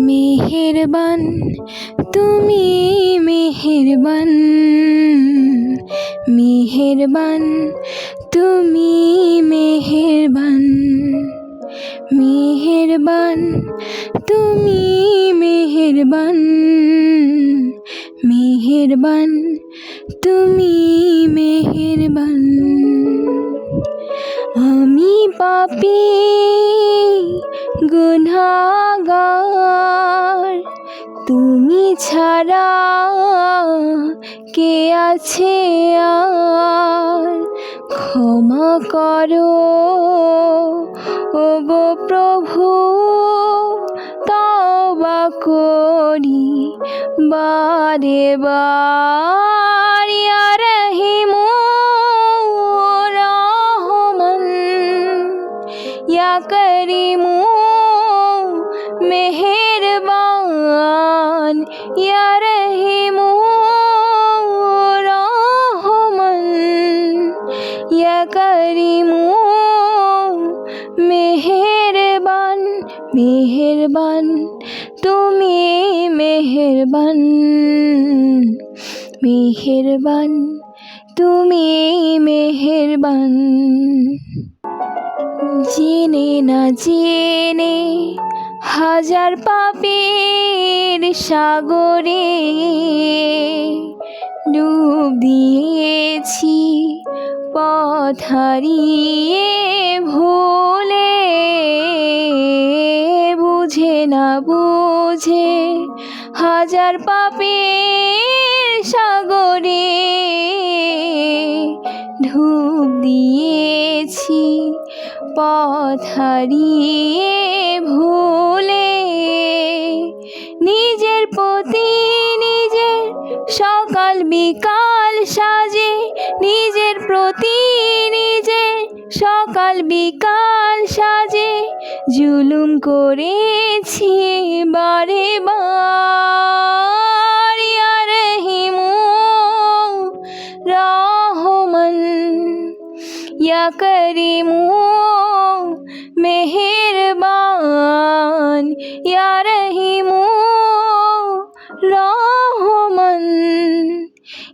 মেহেরবান তুমি মেহেরবান, মেহেরবান তুমি মেহেরবান, মেহেরবান তুমি মেহেরবান, মেহেরবান তুমি মেহেরবান। আমি পাপী গুনাহগার, তুমি ছাড়া কে আছে আর? ক্ষমা করো ওগো প্রভু, তওবা করি বারে বার। ইয়া রহিমু রহমান, ইয়া করিমু মেহেরবান, ইয়া রহিমু রহমান, ইয়া করিমু মেহেরবান। মেহেরবান তুমি মেহেরবান, মেহেরবান তুমি মেহেরবান। জেনে না জেনে হাজার পাপের সাগরে ডুব দিয়েছি পথ হারিয়ে ভুলে। বুঝে না বুঝে হাজার পাপের সাগরে ডুব দিয়েছি পথ হারিয়ে ভুলে। নিজের প্রতি নিজের সকাল বিকাল সাজে, নিজের প্রতি নিজের সকাল বিকাল সাজে জুলুম করেছি বারে বার। ইয়া রহিমু রহমান, ইয়া করিমু মেহেরবান, ইয়া রহিমু রহমান,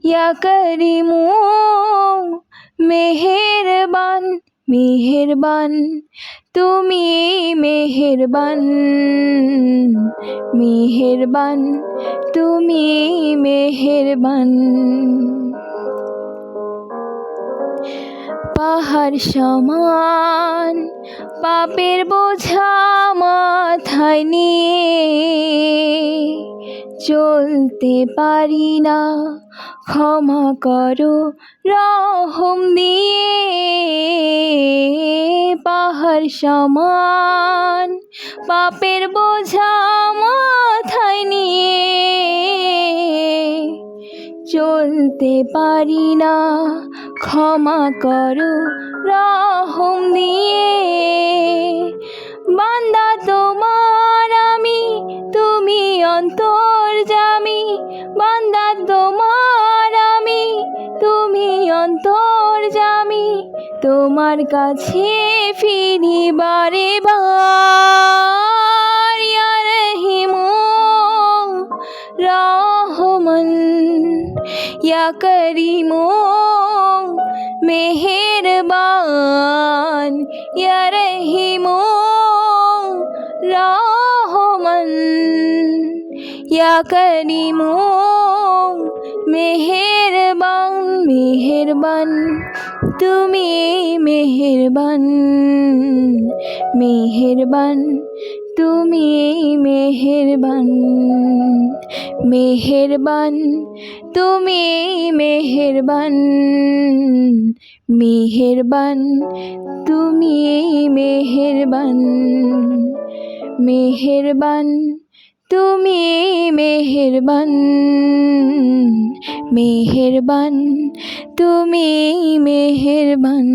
ইয়া করিমু মেহেরবান। মেহেরবান তুমি মেহেরবান, মেহেরবান তুমি মেহেরবান। পাহাড় সমান পাপের বোঝা মাথায় নিয়ে চলতে পারি না, ক্ষমা করো রহম দিয়ে। পাহাড় সমান পাপের বোঝা মাথায় নিয়ে চলতে পারি না, ক্ষমা করো রহম দিয়ে। বান্দা তোমার আমি, তুমি অন্তর্যামী। বান্দা তোমার আমি, তুমি অন্তর্যামী। তোমার কাছে ফিরি বারে বার। ইয়া রহিমু রহমান, ইয়া করিমু মেহেরবান, ইয়া রহিমু রহমান, ইয়া করিমু মেহেরবান। মেহেরবান তুমি মেহেরবান, মেহেরবান তুমি মেহেরবান, মেহেরবান তুমি মেহেরবান, মেহেরবান তুমি মেহেরবান, মেহেরবান তুমি মেহেরবান, মেহেরবান তুমি মেহেরবান।